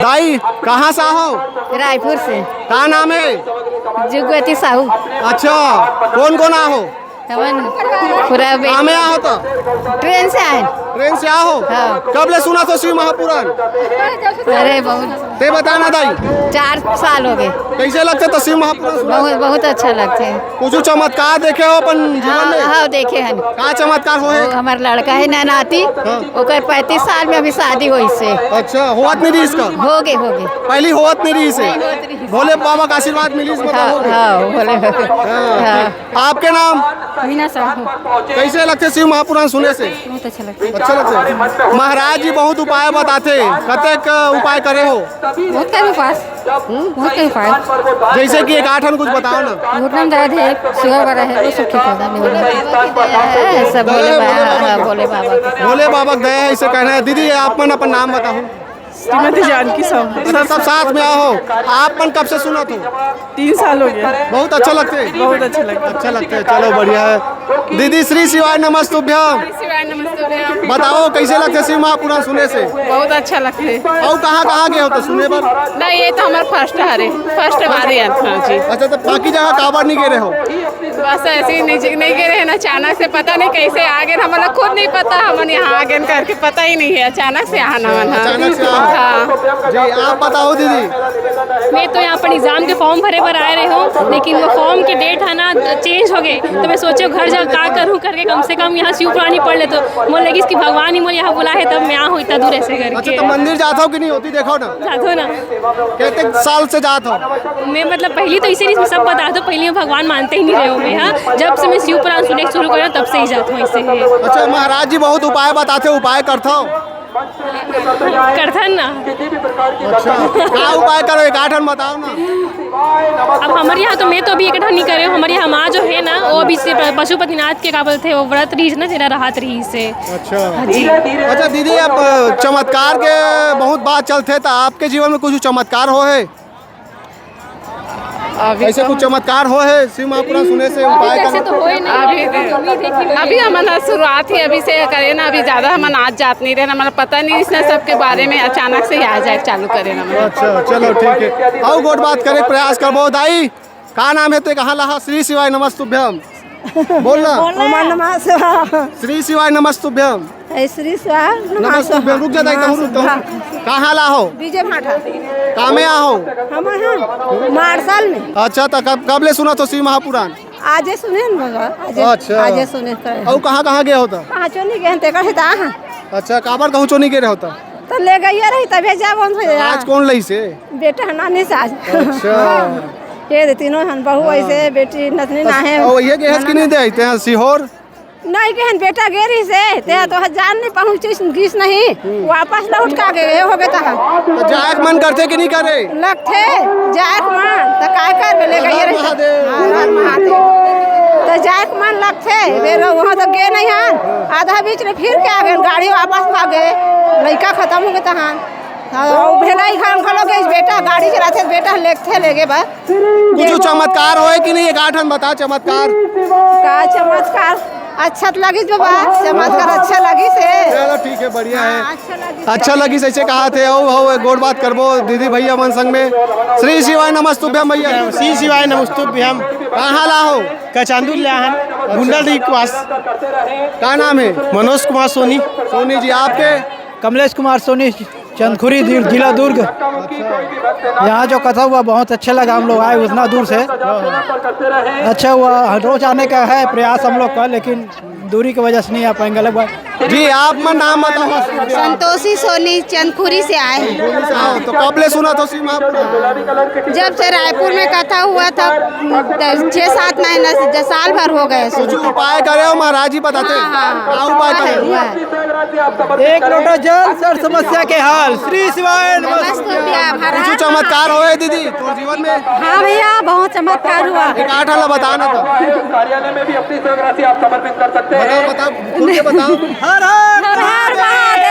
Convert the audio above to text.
दाई कहाँ से हो? रायपुर से। क्या नाम है? जुगवती साहू। अच्छा, कौन कौन आओ? पूरा कहाँ में आओ तो? ट्रेन से आए। ट्रेन से आओ? हाँ। कब ले सुना तो शिव महापुराण? अरे बहुत ते बताना दाई। 4 साल हो गए। कैसे लगते तो शिव महापुराण सुना? बहुत बहुत अच्छा लगते है। कुछ चमत्कार देखे हो अपन जीवन में? हाँ देखे हैं। क्या चमत्कार हो है? हमारा लड़का है नाती, ओकर 35 साल में अभी शादी हुई से। अच्छा, होवत नहीं रही इसका? हो गए पहली होवत नहीं रही इसे? भोले बाबा का आशीर्वाद मिली इस हाँ बोले हाँ। आपके नाम? मीना साहू। कैसे लगते शिव महापुराण सुने से? बहुत अच्छा लगता है। अच्छा लगते। महाराज जी बहुत उपाय बताते, कतेक उपाय करे हो? बहुत कहीं पास बहुत कहीं पास जैसे कि एक आठन कुछ बताओ ना। घुटना दर्द है, शुगर वगैरह है, वो सब ठीक होता है। सब बोले बाबा भोले बाबा गए हैं इसे कहना है। दीदी आप मन अपन नाम बताओ। श्रीमती जानकी साहू। सब साथ में आओ। आप मन कब से सुना तो? 3 साल हो गया। बहुत अच्छा लगते। बहुत अच्छा लगता है। अच्छा लगते है, चलो बढ़िया है। दीदी श्री शिवाय नमस्तुभ्यम। बताओ कैसे लगते शिव महापुराण सुने से? बहुत अच्छा लगता है। और कहाँ गए हो तो सुने पर? नहीं, ये तो हमारा फर्स्ट बार है जी। अच्छा, तो बाकी जगह काबर नहीं गए हो? बस ऐसे ही नहीं गए हैं ना, अचानक से पता नहीं कैसे आ गए। हमारा खुद नहीं पता, हम यहाँ आ गए करके पता ही नहीं है। अचानक से आना अचानक से आओ। हाँ जी आप बताओ दीदी। मैं तो यहाँ पर एग्जाम के फॉर्म भरे पर आए रहे हूँ, लेकिन वो फॉर्म के डेट है ना चेंज हो गए, तो मैं सोचे घर जा क्या करूँ करके कम से कम यहाँ शिव पुराण ही पढ़ ले। तो मोल लगी कि भगवान ही मोल यहाँ बुला है, तब मैं यहाँ हूँ इतना दूर ऐसे अच्छा, करके। तो मंदिर जाता हो कि नहीं होती? देखो ना, जातो ना कितने साल से जाता हो? मैं मतलब पहली तो इसीलिए सब बता दो, पहले मैं भगवान मानते ही नहीं रहे हूँ मैं। हाँ, जब से मैं शिव पुराण सुनने शुरू करा तब से ही जाता हूँ इससे। अच्छा, महाराज जी बहुत उपाय बताते, उपाय करता हो? करथन ना। अच्छा, क्या उपाय करो? एक आठन बताओ ना। अब हमारे यहाँ तो मैं तो अभी इकट्ठा नहीं करे हूँ। हमारे यहाँ माँ जो है ना, वो अभी से पशुपतिनाथ के काबल थे, वो व्रत रही ना, तेरा राहत रही से। अच्छा जी। अच्छा दीदी, आप चमत्कार के बहुत बात चलते, तो आपके जीवन में कुछ चमत्कार हो है? ऐसे कुछ चमत्कार हो है शिव महापुराण सुने से? उपाय ऐसे तो हो ही नहीं। अभी हमारा शुरुआत ही अभी से करे ना। अभी ज्यादा हम आज जात नहीं रहे, हमारा पता नहीं इसने सबके बारे में। अचानक से ही आ जाए चालू करे ना। अच्छा चलो ठीक है। और गोट बात करे प्रयास करबो। दाई का नाम है? तो कहाँ लहा? श्री शिवाय नमस्तुभ्यम बोलना। श्री शिवाय नमस्तुभ्यम। श्री शिवाय नमस्तुभ्यम। रुक जा दाई, कहाँ लाहो? डीजे भाटा कामे आओ? हम यहाँ मार्शल में। अच्छा, तो कब ले सुना तो शिव महापुराण? आजे सुने न बाबा। अच्छा। आजे सुने और कहाँ गए होता? कहाँ चोनी गए ते कहे ता। अच्छा, काबर कहूँ चोनी गए होता? तो ले गई रही तभी जा बंद हो जा। आज कौन लई से? बेटा नानी से आज। अच्छा। ये तीनों हन बहू ऐसे बेटी नतनी ना है। और ये गैस की नहीं देते हैं सीहोर? नहीं गहन बेटा गेरी से ते तो जान नहीं पहुँची गीस नहीं, वापस लौट का गए हो गए ता। तो जाए मन करते कि नहीं करे? लगते जाए मन तो काय कर ले गई रही। महादेव तो जाए मन लगते फिर वहाँ तो गए नहीं हैं। आधा बीच में फिर के आ गए, गाड़ी वापस भागे, लड़का खत्म हो गए तहाँ। भेलाई खान खलो गए बेटा गाड़ी चलाते, बेटा ले गए बा। कुछ चमत्कार होए कि नहीं? एक आठन बता चमत्कार। का चमत्कार अच्छा लगी बाबा, चमत्कार अच्छा लगी से। चलो ठीक है, बढ़िया है। अच्छा लगी से ऐसे कहा थे। हो गोड़ बात करबो दीदी भैया मन संग में। श्री शिवाय नमस्तुभ्यम भैया। श्री शिवाय नमस्तुभ्यम। कहाँ लाहो? कचांदुर लाहन गुंडल पास। क्या नाम है? मनोज कुमार सोनी। सोनी जी। आपके? कमलेश कुमार सोनी, चंदखुरी जिला दुर्ग। यहाँ जो कथा हुआ बहुत अच्छा लगा। हम लोग आए उतना दूर से, अच्छा हुआ। रोज आने का है प्रयास हम लोग का, लेकिन दूरी की वजह से नहीं आ पाएंगे। अलग बात जी आपका नाम बताओ। संतोषी सोनी, चंदखुरी से आए हैं। तो कब ले सुना तो शिव महापुराण? जब से रायपुर में कथा हुआ था 6-7 महीने से, साल भर हो गए। कुछ उपाय करे हो? महाराज जी बताते। क्या उपाय करे? एक लोटा जल सर समस्या के हाल। श्री शिवाय कुछ चमत्कार होए दीदी तो जीवन में? हाँ भैया बहुत चमत्कार हुआ। एक आठन बताना तो। कार्यालय में भी अपनी सेवा राशि आप समर्पित कर सकते हैं। बताओ खुल के बताओ। हर हर हर हर महादेव।